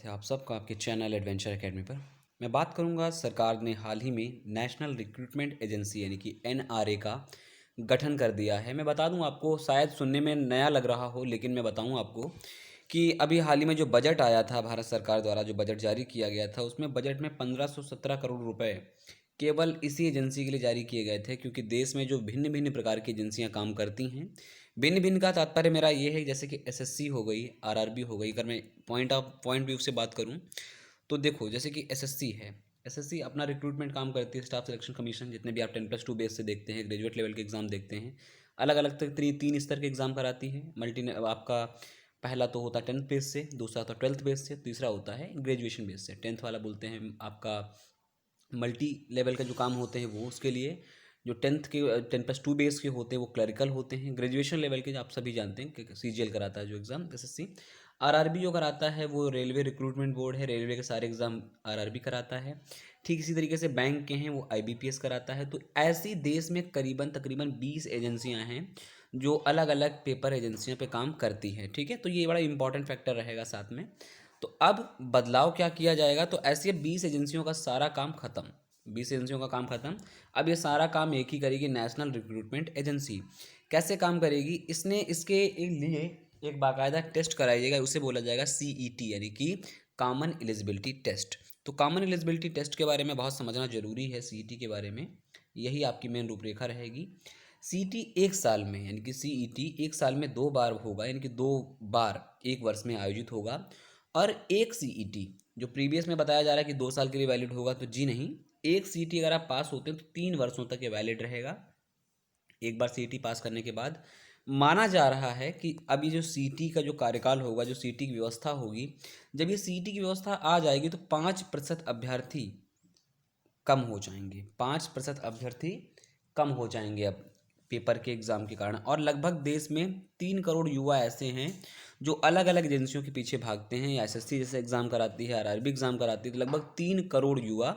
है आप सबका आपके चैनल एडवेंचर एकेडमी पर। मैं बात करूंगा, सरकार ने हाल ही में नेशनल रिक्रूटमेंट एजेंसी यानी कि एनआरए का गठन कर दिया है। मैं बता दूं आपको, शायद सुनने में नया लग रहा हो, लेकिन मैं बताऊं आपको कि अभी हाल ही में जो बजट आया था, भारत सरकार द्वारा जो बजट जारी किया गया था, उसमें बजट में 1517 करोड़ रुपए केवल इसी एजेंसी के लिए जारी किए गए थे। क्योंकि देश में जो भिन्न भिन्न प्रकार की एजेंसियां काम करती हैं, भिन्न भिन्न का तात्पर्य मेरा ये है, जैसे कि एसएससी हो गई, आरआरबी हो गई। अगर मैं पॉइंट व्यू से बात करूं तो देखो, जैसे कि एसएससी है, एसएससी अपना रिक्रूटमेंट काम करती है। स्टाफ सिलेक्शन कमीशन, जितने भी आप 10+2 बेस से देखते हैं, ग्रेजुएट लेवल के एग्ज़ाम देखते हैं, अलग अलग तक तीन स्तर के एग्ज़ाम कराती है। आपका पहला तो होता है 10th बेस से, दूसरा होता है 12th बेस से, तीसरा होता है ग्रेजुएशन बेस से। 10th वाला बोलते हैं आपका मल्टी लेवल का जो काम होते हैं वो, उसके लिए जो 10+2 बेस के होते हैं वो क्लरिकल होते हैं। ग्रेजुएशन लेवल के आप सभी जानते हैं कि सीजीएल कराता है जो एग्ज़ाम एसएससी। आरआरबी जो कराता है वो रेलवे रिक्रूटमेंट बोर्ड है, रेलवे के सारे एग्ज़ाम आरआरबी कराता है। ठीक इसी तरीके से बैंक के हैं वो आईबीपीएस कराता है। तो ऐसी देश में तकरीबन 20 एजेंसियां हैं जो अलग अलग पेपर एजेंसियों पे काम करती हैं। ठीक है, तो ये बड़ा इंपॉर्टेंट फैक्टर रहेगा साथ में। तो अब बदलाव क्या किया जाएगा, तो ऐसे 20 एजेंसियों का सारा काम खत्म। 20 एजेंसियों का काम खत्म। अब ये सारा काम एक ही करेगी, नेशनल रिक्रूटमेंट एजेंसी। कैसे काम करेगी, इसने इसके लिए एक बाकायदा टेस्ट कराया जाएगा, उसे बोला जाएगा सीईटी यानी कि कॉमन एलिजिबिलिटी टेस्ट। तो कॉमन एलिजिबिलिटी टेस्ट के बारे में बहुत समझना जरूरी है। सीईटी के बारे में यही आपकी मेन रूपरेखा रहेगी। सीईटी एक साल में, यानी कि सीईटी एक साल में 2 बार होगा, यानी कि 2 बार एक वर्ष में आयोजित होगा। और एक सीईटी जो प्रीवियस में बताया जा रहा है कि 2 साल के लिए वैलिड होगा, तो जी नहीं, एक सीईटी अगर आप पास होते हैं तो 3 वर्षों तक ये वैलिड रहेगा। एक बार सीईटी पास करने के बाद माना जा रहा है कि अब ये जो सीईटी का जो कार्यकाल होगा, जो सीईटी की व्यवस्था होगी, जब ये सीईटी की व्यवस्था आ जाएगी तो 5% अभ्यर्थी कम हो जाएंगे। 5% अभ्यर्थी कम हो जाएंगे अब पेपर के एग्ज़ाम के कारण। और लगभग देश में 3 करोड़ युवा ऐसे हैं जो अलग अलग एजेंसियों के पीछे भागते हैं। या एसएससी जैसे एग्ज़ाम कराती है, आरआरबी एग्ज़ाम कराती है, तो लगभग 3 करोड़ युवा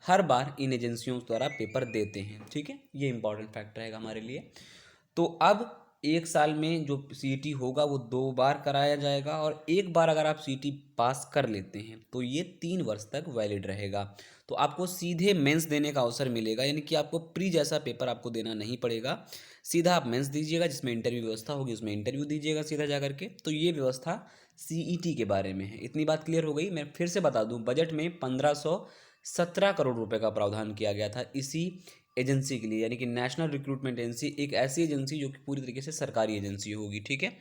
हर बार इन एजेंसियों द्वारा पेपर देते हैं। ठीक है, ये इंपॉर्टेंट फैक्ट रहेगा हमारे लिए। तो अब एक साल में जो सीईटी होगा वो 2 बार कराया जाएगा, और एक बार अगर आप सीईटी पास कर लेते हैं तो ये 3 वर्ष तक वैलिड रहेगा। तो आपको सीधे मेंस देने का अवसर मिलेगा, यानी कि आपको प्री जैसा पेपर आपको देना नहीं पड़ेगा। सीधा आप मेंस दीजिएगा, जिसमें इंटरव्यू व्यवस्था होगी, उसमें इंटरव्यू दीजिएगा सीधा जा करके। तो ये व्यवस्था सीईटी के बारे में है। इतनी बात क्लियर हो गई। मैं फिर से बता दूं, बजट में 1517 करोड़ रुपए का प्रावधान किया गया था इसी एजेंसी के लिए, यानी कि नेशनल रिक्रूटमेंट एजेंसी, एक ऐसी एजेंसी जो कि पूरी तरीके से सरकारी एजेंसी होगी। ठीक है,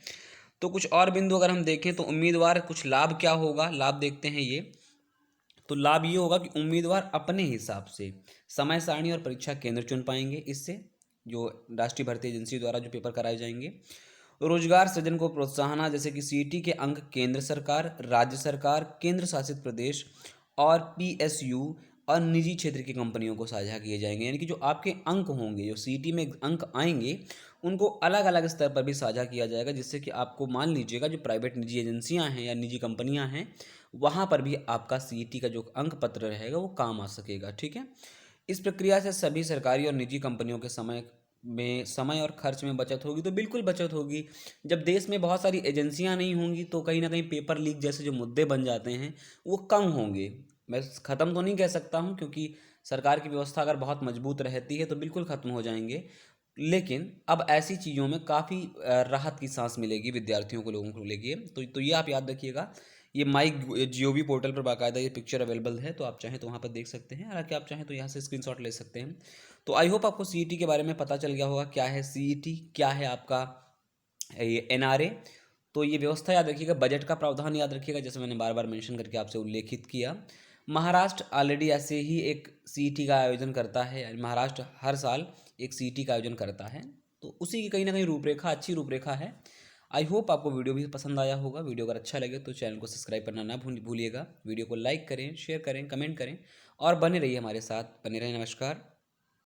तो कुछ और बिंदु अगर हम देखें तो उम्मीदवार कुछ लाभ क्या होगा, लाभ देखते हैं ये। तो लाभ ये होगा कि उम्मीदवार अपने हिसाब से समय सारणी और परीक्षा केंद्र चुन पाएंगे, इससे जो राष्ट्रीय भर्ती एजेंसी द्वारा जो पेपर कराए जाएंगे। रोजगार सृजन को प्रोत्साहन, जैसे कि सीईटी के अंक केंद्र सरकार, राज्य सरकार, केंद्र शासित प्रदेश और पीएसयू और निजी क्षेत्र की कंपनियों को साझा किए जाएंगे। यानी कि जो आपके अंक होंगे, जो सीईटी में अंक आएंगे, उनको अलग अलग स्तर पर भी साझा किया जाएगा, जिससे कि आपको, मान लीजिएगा जो प्राइवेट निजी एजेंसियां हैं या निजी कंपनियां हैं, वहाँ पर भी आपका सीईटी का जो अंक पत्र रहेगा वो काम आ सकेगा। ठीक है, इस प्रक्रिया से सभी सरकारी और निजी कंपनियों के समय और खर्च में बचत होगी। तो बिल्कुल बचत होगी। जब देश में बहुत सारी एजेंसियां नहीं होंगी तो कहीं ना कहीं पेपर लीक जैसे जो मुद्दे बन जाते हैं वो कम होंगे। मैं ख़त्म तो नहीं कह सकता हूँ, क्योंकि सरकार की व्यवस्था अगर बहुत मजबूत रहती है तो बिल्कुल ख़त्म हो जाएंगे, लेकिन अब ऐसी चीज़ों में काफ़ी राहत की सांस मिलेगी विद्यार्थियों को, लोगों को लेके। तो ये आप याद रखिएगा। ये माई जीओवी पोर्टल पर बाकायदा ये पिक्चर अवेलेबल है, तो आप चाहें तो वहाँ पर देख सकते हैं, हालांकि आप चाहें तो यहाँ से स्क्रीनशॉट ले सकते हैं। तो आई होप आपको सीईटी के बारे में पता चल गया होगा, क्या है सीईटी, क्या है आपका ये एनआरए। तो ये व्यवस्था याद रखिएगा। बजट का प्रावधान याद रखिएगा, जैसे मैंने बार बार मेंशन करके आपसे उल्लेखित किया। महाराष्ट्र ऑलरेडी ऐसे ही एक सीईटी का आयोजन करता है, यानी महाराष्ट्र हर साल एक सीईटी का आयोजन करता है। तो उसी की कहीं ना कहीं रूपरेखा, अच्छी रूपरेखा है। आई होप आपको वीडियो भी पसंद आया होगा। वीडियो अगर अच्छा लगे तो चैनल को सब्सक्राइब करना ना भूलिएगा। वीडियो को लाइक करें, शेयर करें, कमेंट करें और बने रहिए हमारे साथ। बने रहें। नमस्कार।